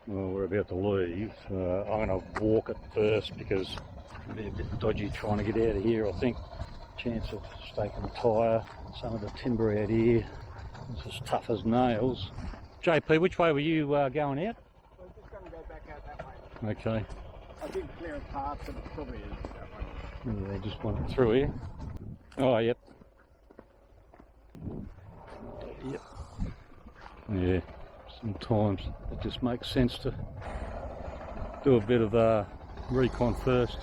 Well, we're about to leave. I'm going to walk it first because it'll be a bit dodgy trying to get out of here, I think. Chance of staking the tyre, some of the timber out here. It's as tough as nails. JP, which way were you going out? We're just going to go back out that way. Okay. I did clear a path, but it probably is that one. Yeah, just went through here. Oh, yep. Yep. Yeah. Sometimes it just makes sense to do a bit of recon first.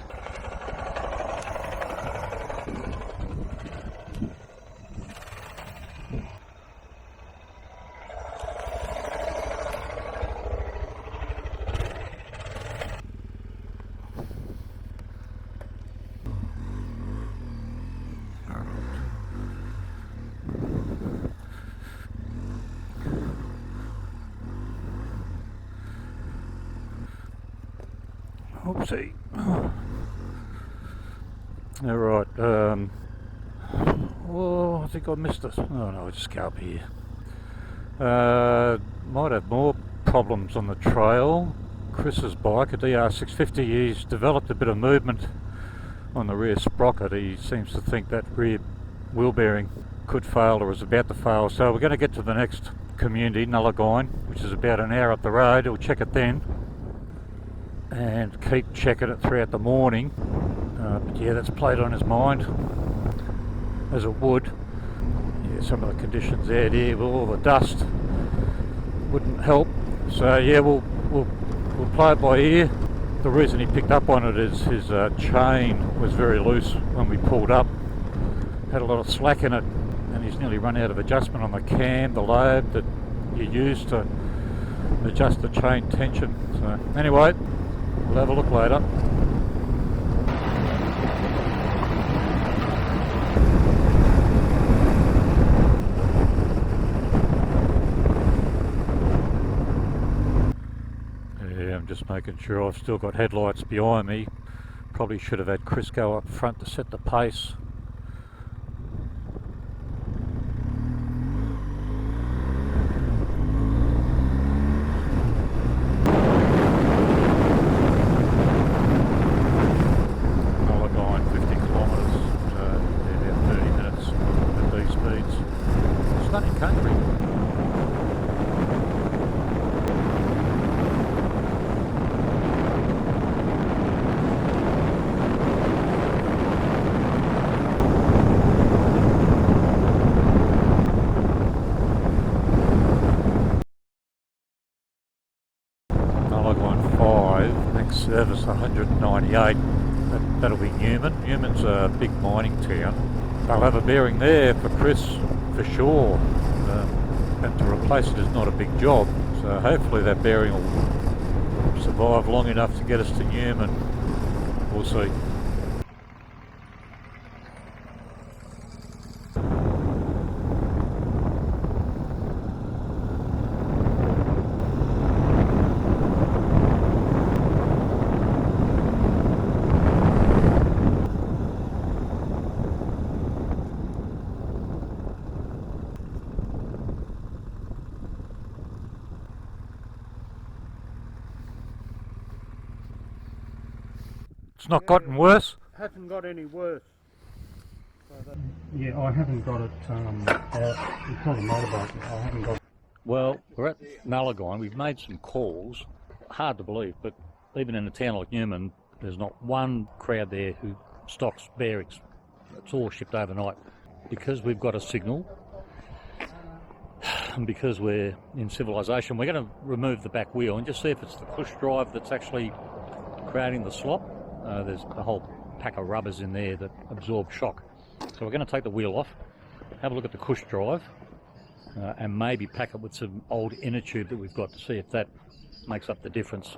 Oopsie. Alright, oh, I think I missed it. Oh no, I'll just go up here. Might have more problems on the trail. Chris's bike, a DR650, he's developed a bit of movement on the rear sprocket. He seems to think that rear wheel bearing could fail or is about to fail. So we're going to get to the next community, Nullagine, which is about an hour up the road. We'll check it then. And keep checking it throughout the morning. But yeah, that's played on his mind, as it would. Yeah, some of the conditions out here with all the dust wouldn't help. So yeah, we'll play it by ear. The reason he picked up on it is his chain was very loose when we pulled up. Had a lot of slack in it, and he's nearly run out of adjustment on the cam, the lobe that you use to adjust the chain tension. So anyway, we'll have a look later. Yeah, I'm just making sure I've still got headlights behind me. Probably should have had Chris go up front to set the pace. Service 198, that'll be Newman. Newman's a big mining town. They'll have a bearing there for Chris for sure, and to replace it is not a big job, so hopefully that bearing will survive long enough to get us to Newman. We'll see. It's not gotten worse? Hasn't got any worse. Yeah, I haven't got it, it's not a motorbike, I haven't got it. Well, we're at Nullagine, we've made some calls, hard to believe, but even in a town like Newman, there's not one crowd there who stocks bearings. It's all shipped overnight. Because we've got a signal, and because we're in civilization, we're going to remove the back wheel and just see if it's the push drive that's actually creating the slop. There's a whole pack of rubbers in there that absorb shock. So we're going to take the wheel off, have a look at the cush drive, and maybe pack it with some old inner tube that we've got to see if that makes up the difference.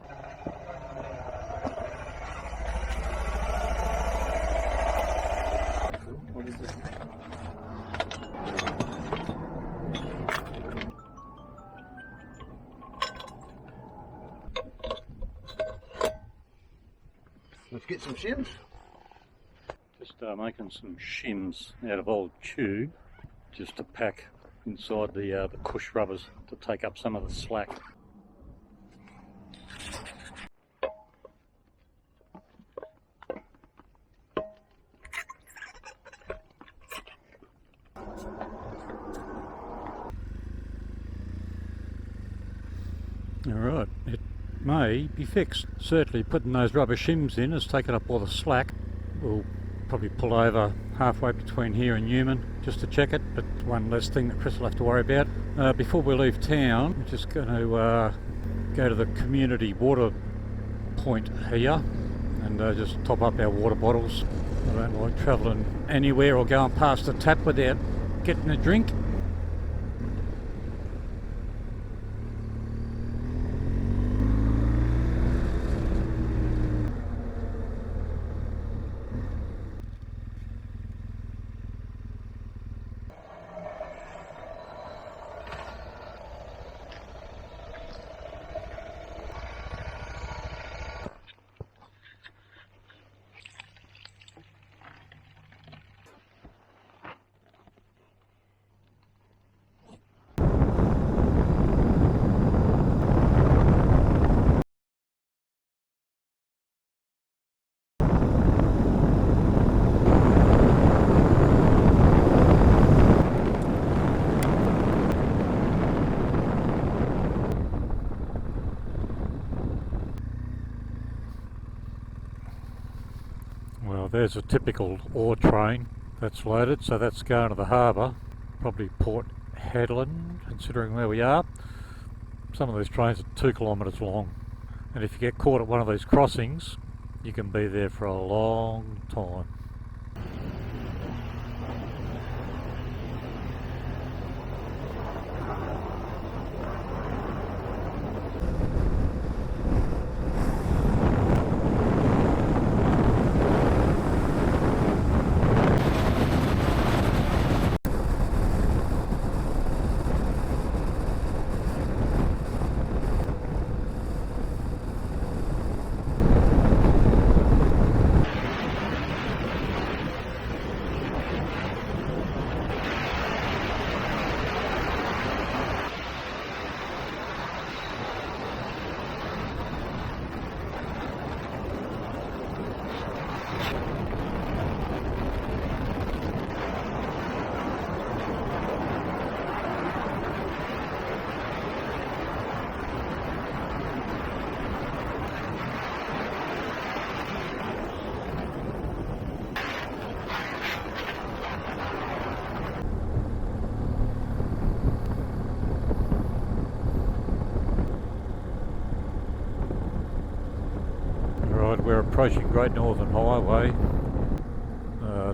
What is this? Let's get some shims. Just making some shims out of old tube, just to pack inside the cush rubbers to take up some of the slack. Alright, it may be fixed. Certainly putting those rubber shims in has taken up all the slack. We'll probably pull over halfway between here and Newman just to check it, but one less thing that Chris will have to worry about. Before we leave town, we're just going to go to the community water point here and just top up our water bottles. I don't like travelling anywhere or going past the tap without getting a drink. Well, there's a typical ore train that's loaded, so that's going to the harbour, probably Port Hedland, considering where we are. Some of these trains are 2 kilometres long, and if you get caught at one of these crossings, you can be there for a long time. We're approaching Great Northern Highway.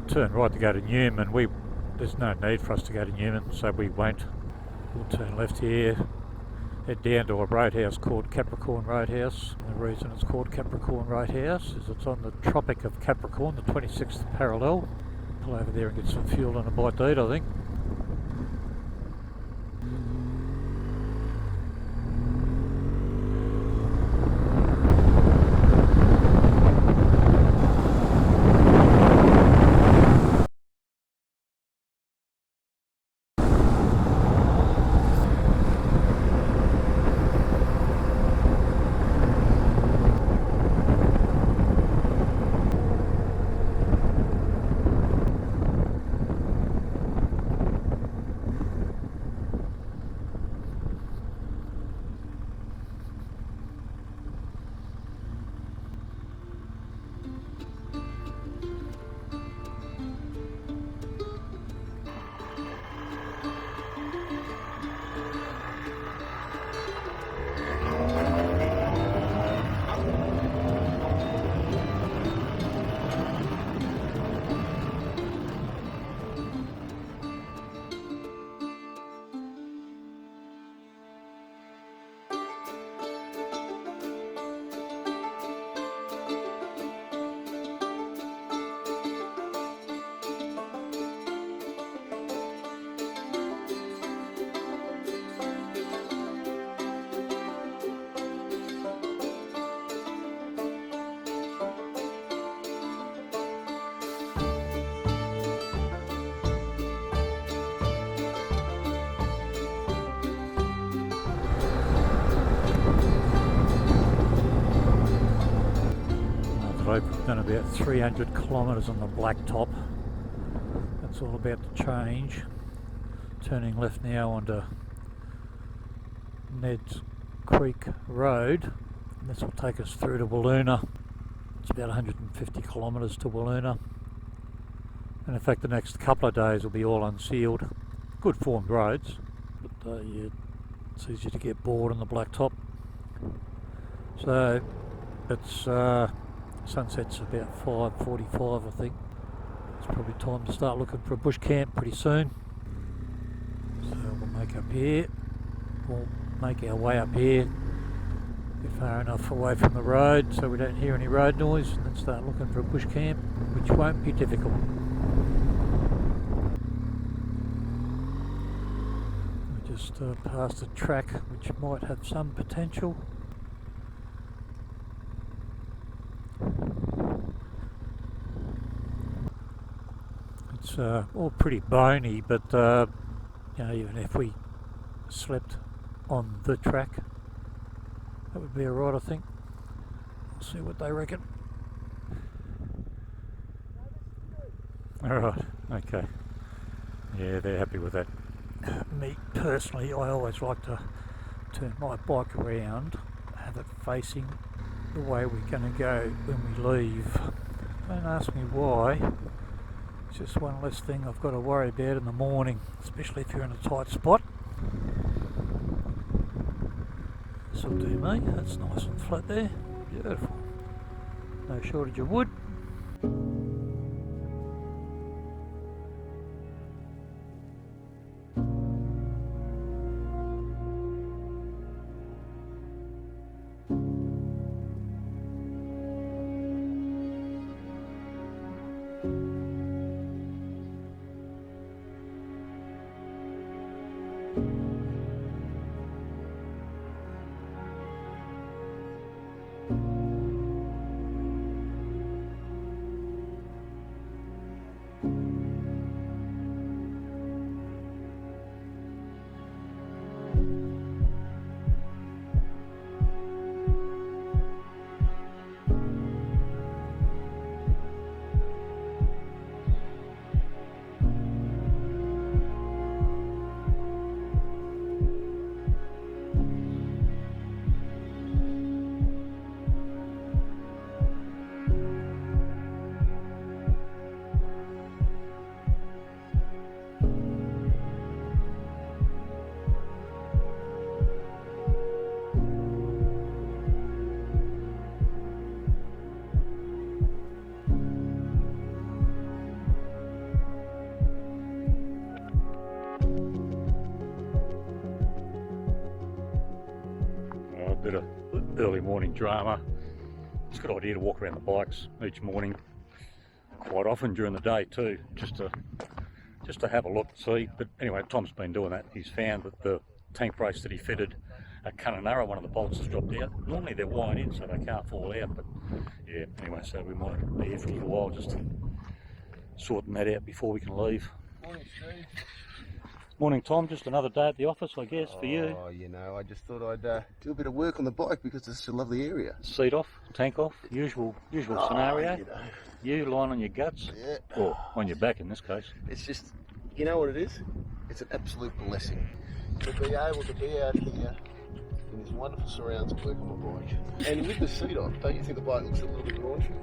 Turn right to go to Newman. There's no need for us to go to Newman, so we won't. We'll turn left here, head down to a roadhouse called Capricorn Roadhouse. The reason it's called Capricorn Roadhouse is it's on the Tropic of Capricorn, the 26th parallel. Pull over there and get some fuel and a bite to eat, I think. done about 300 kilometres on the blacktop. That's all about to change. Turning left now onto Ned's Creek Road. This will take us through to Uluru. It's about 150 kilometres to Uluru. And in fact the next couple of days will be all unsealed. Good formed roads, but yeah, it's easy to get bored on the blacktop. So it's sunset's about 5:45 I think. It's probably time to start looking for a bush camp pretty soon. So we'll make up here. We'll make our way up here. Get far enough away from the road so we don't hear any road noise, and then start looking for a bush camp, which won't be difficult. We just passed a track which might have some potential. It's all pretty bony, but you know, even if we slept on the track, that would be alright, I think. We'll see what they reckon. Alright, okay. Yeah, they're happy with that. Me, personally, I always like to turn my bike around, have it facing the way we're going to go when we leave. Don't ask me why. It's just one less thing I've got to worry about in the morning, especially if you're in a tight spot. This'll do me, that's nice and flat there, beautiful. No shortage of wood. Bit of early morning drama. It's a good idea to walk around the bikes each morning, quite often during the day too, just to have a look, see. But anyway, Tom's been doing that. He's found that the tank brace that he fitted at Kununurra, one of the bolts has dropped out. Normally they're wired in so they can't fall out, but yeah, anyway, so we might be here for a little while just sorting that out before we can leave. Morning, Steve. Morning, Tom. Just another day at the office, I guess, for you. Oh, you know, I just thought I'd do a bit of work on the bike because it's such a lovely area. Seat off, tank off, usual scenario. You know. You lying on your guts, Yeah. or on your back in this case. It's just, you know what it is? It's an absolute blessing to be able to be out here in these wonderful surrounds and work on my bike. And with the seat off, don't you think the bike looks a little bit raunchy?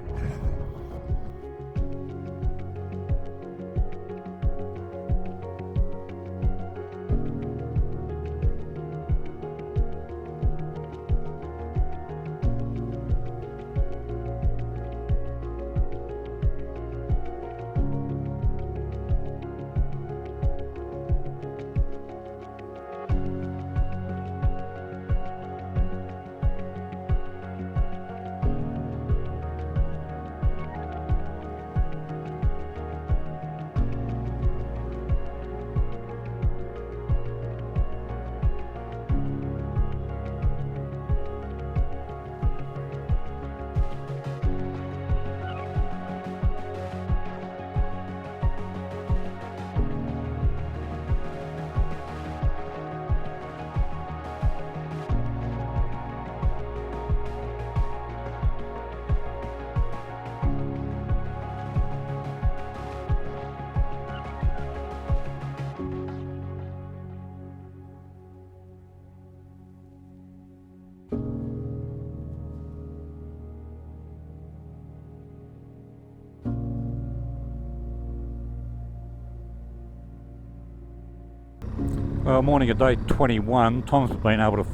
Well, morning of day 21, Tom's been able to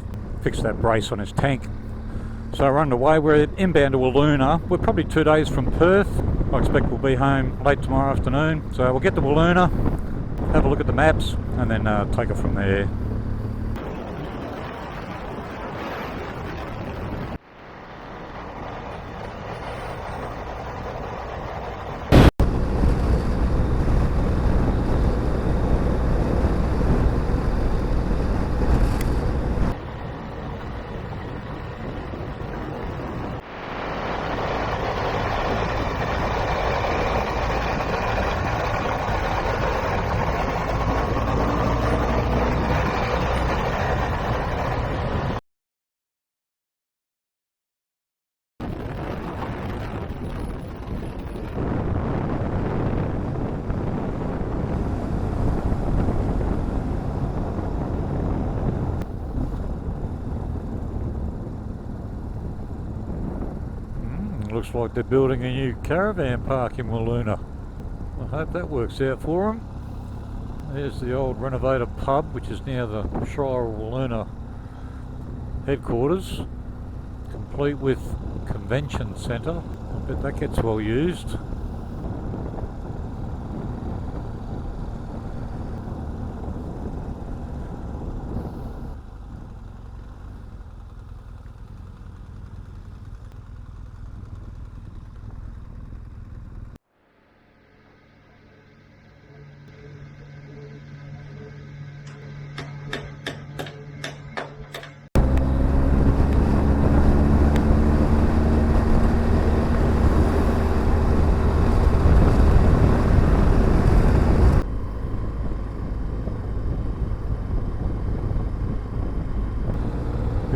fix that brace on his tank. So we're underway. We're inbound to Uluru. We're probably 2 days from Perth. I expect we'll be home late tomorrow afternoon. So we'll get to Uluru, have a look at the maps, and then take it from there. Looks like they're building a new caravan park in Uluru. I hope that works out for them. There's the old renovated pub, which is now the Shire of Uluru headquarters, complete with convention centre. I bet that gets well used.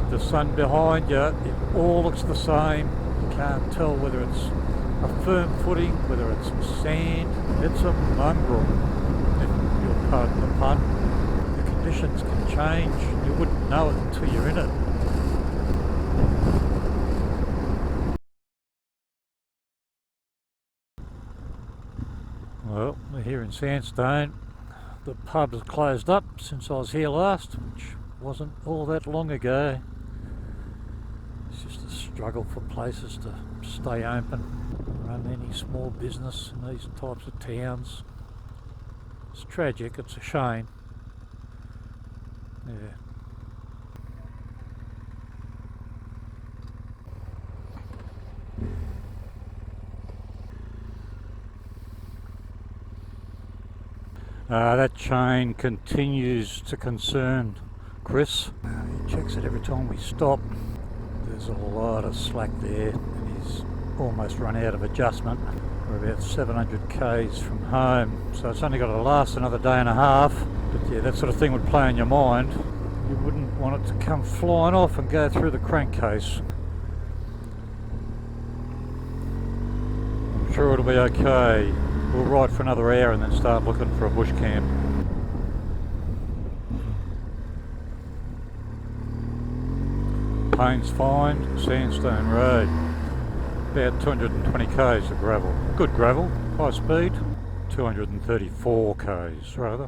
The sun behind you, it all looks the same. You can't tell whether it's a firm footing, whether it's sand. It's a mongrel, if you'll pardon the pun. The conditions can change. You wouldn't know it until you're in it. Well, we're here in Sandstone. The pub has closed up since I was here last, which wasn't all that long ago. It's just a struggle for places to stay open, run any small business in these types of towns. It's tragic, it's a shame. Yeah. That chain continues to concern Chris. He checks it every time we stop. There's a lot of slack there, and he's almost run out of adjustment. We're about 700 k's from home, so it's only got to last another day and a half. But yeah, that sort of thing would play on your mind. You wouldn't want it to come flying off and go through the crankcase. I'm sure it'll be okay. We'll ride for another hour and then start looking for a bush camp. Payne's Find, Sandstone Road. About 220 k's of gravel. Good gravel, high speed. 234 k's rather.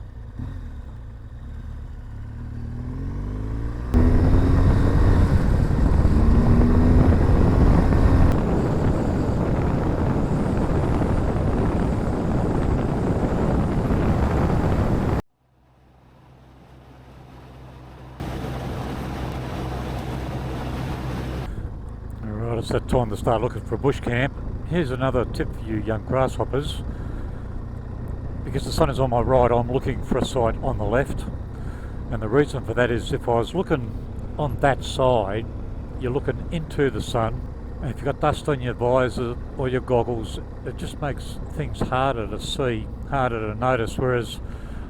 It's that time to start looking for a bush camp. Here's another tip for you young grasshoppers. Because the sun is on my right, I'm looking for a site on the left. And the reason for that is if I was looking on that side, you're looking into the sun. And if you've got dust on your visor or your goggles, it just makes things harder to see, harder to notice. Whereas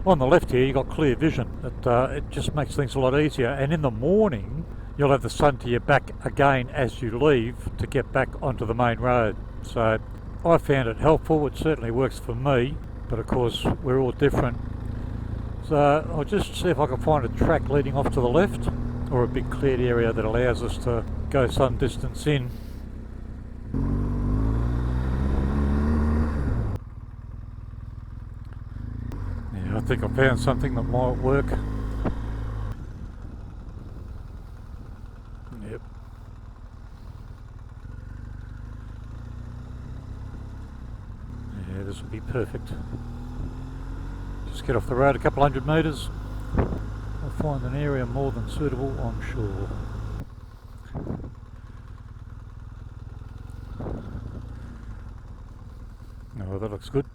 on the left here, you've got clear vision. It just makes things a lot easier. And in the morning, you'll have the sun to your back again as you leave to get back onto the main road. So I found it helpful. It certainly works for me, but of course we're all different. So I'll just see if I can find a track leading off to the left or a big cleared area that allows us to go some distance in. Yeah, I think I found something that might work. perfect. Just get off the road a couple hundred metres. I'll find an area more than suitable, I'm sure. Oh, that looks good.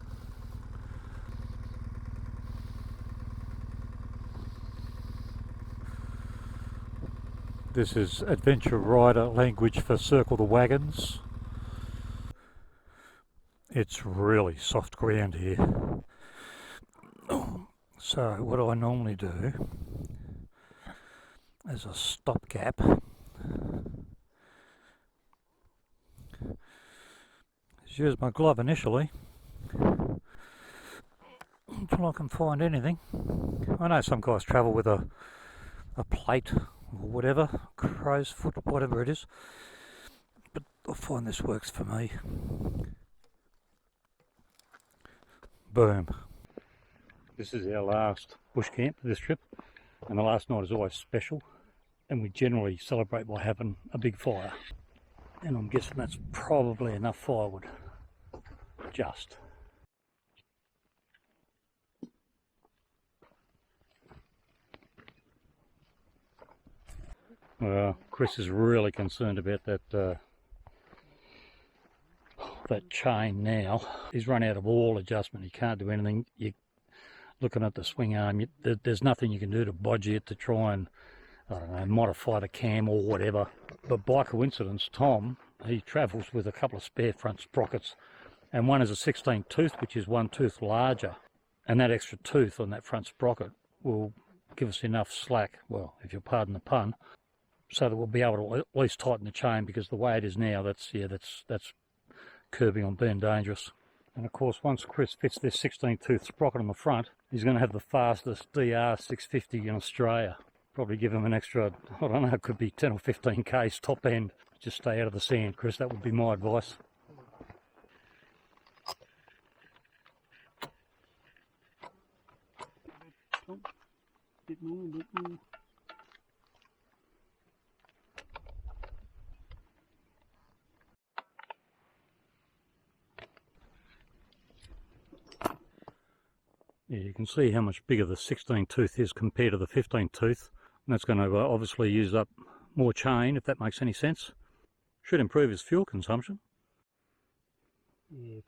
This is adventure rider language for circle the wagons. It's really soft ground here. So what I normally do as a stopgap is use my glove initially until I can find anything. I know some guys travel with a plate or whatever, crow's foot, whatever it is, but I find this works for me. Boom. This is our last bush camp for this trip, and the last night is always special, and we generally celebrate by having a big fire, and I'm guessing that's probably enough firewood. Just. Well, Chris is really concerned about that that chain now. He's run out of all adjustment. He can't do anything. You're looking at the swing arm. There's nothing you can do to bodge it to try and, I don't know, modify the cam or whatever. But by coincidence, Tom, he travels with a couple of spare front sprockets, and one is a 16 tooth, which is one tooth larger, and that extra tooth on that front sprocket will give us enough slack, well, if you'll pardon the pun, so that we'll be able to at least tighten the chain, because the way it is now, that's curbing on being dangerous. And of course, once Chris fits this 16 tooth sprocket on the front, he's going to have the fastest DR 650 in Australia. Probably give him an extra, I don't know, it could be 10 or 15 k's top end. Just stay out of the sand, Chris, that would be my advice. Bit more. Yeah, you can see how much bigger the 16 tooth is compared to the 15 tooth, and that's going to obviously use up more chain, if that makes any sense. Should improve his fuel consumption. Yeah,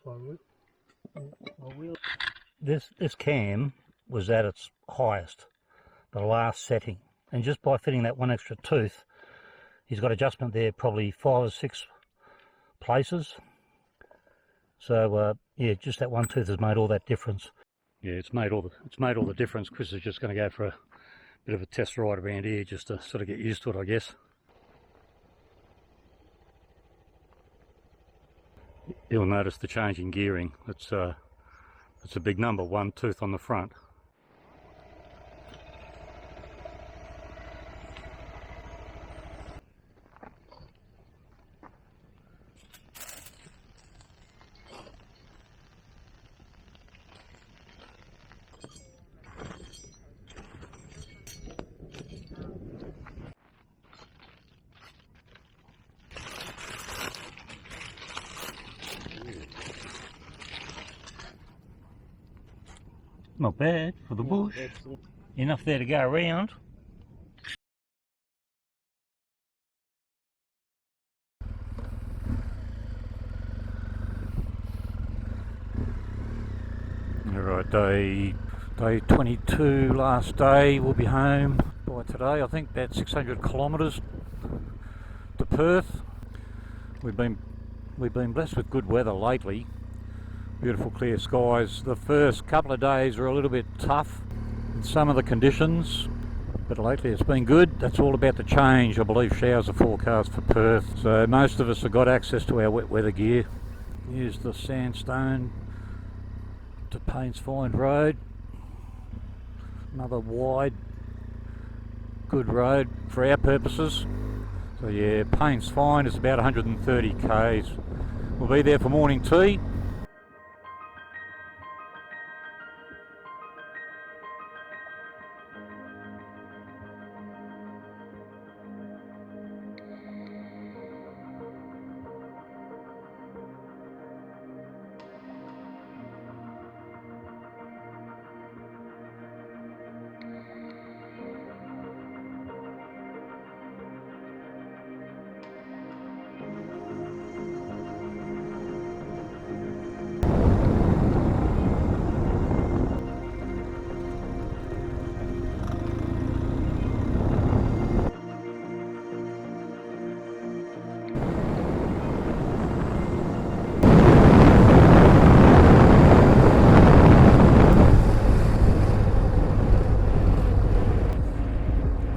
This cam was at its highest, the last setting, and just by fitting that one extra tooth, he's got adjustment there probably 5 or 6 places. So yeah, just that one tooth has made all that difference. Yeah, it's made all the difference. Chris is just going to go for a bit of a test ride around here just to sort of get used to it, I guess. You'll notice the change in gearing. It's a big number, one tooth on the front. Not bad for the bush. Enough there to go around. Alright, day 22, last day. We'll be home by today. I think about 600 kilometres to Perth. We've been blessed with good weather lately. Beautiful clear skies. The first couple of days were a little bit tough in some of the conditions, but lately it's been good. That's all about the change. I believe showers are forecast for Perth, so most of us have got access to our wet weather gear. Here's the Sandstone to Paints Find Road. Another wide, good road for our purposes. So yeah, Paints Find is about 130 k's. We'll be there for morning tea.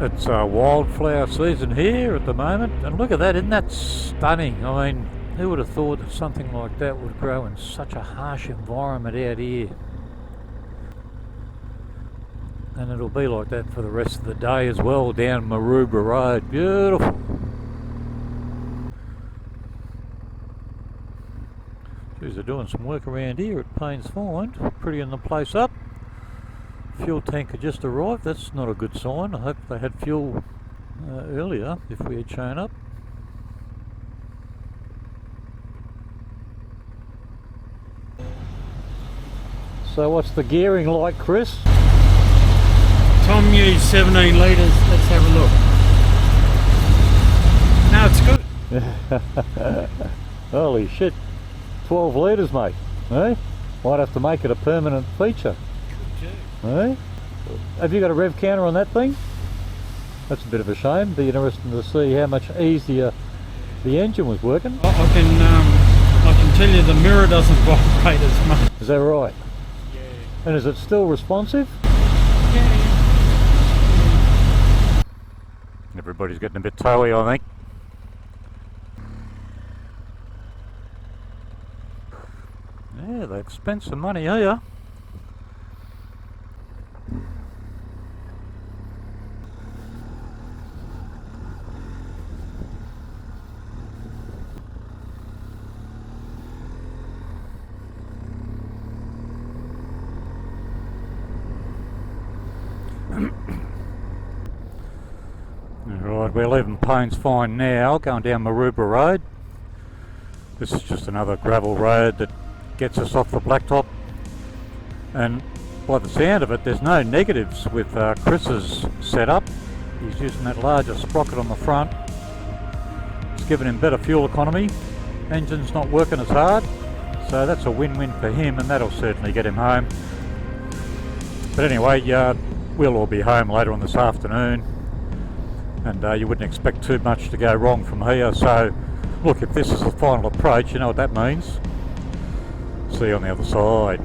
It's wildflower season here at the moment, and look at that, isn't that stunning? I mean, who would have thought that something like that would grow in such a harsh environment out here? And it'll be like that for the rest of the day as well, down Maroubra Road. Beautiful. Geez, they're doing some work around here at Paynes Find, prettying the place up. Fuel tanker just arrived. That's not a good sign. I hope they had fuel earlier if we had shown up. So what's the gearing like, Chris? Tom used 17 litres. Let's have a look. No, it's good. Holy shit, 12 litres, mate. Eh? Might have to make it a permanent feature. Eh? Have you got a rev counter on that thing? That's a bit of a shame. Be interesting to see how much easier the engine was working. I can tell you the mirror doesn't vibrate as much. Is that right? Yeah. And is it still responsive? Yeah. Everybody's getting a bit towy, I think. Yeah, they've spent some money here. Right, we're leaving Paynes Find now, going down Maroubra Road. This is just another gravel road that gets us off the blacktop, and by the sound of it there's no negatives with Chris's setup. He's using that larger sprocket on the front. It's giving him better fuel economy, engine's not working as hard, so that's a win-win for him, and that'll certainly get him home. But anyway, we'll all be home later on this afternoon, and you wouldn't expect too much to go wrong from here. So look, if this is the final approach, you know what that means. See you on the other side.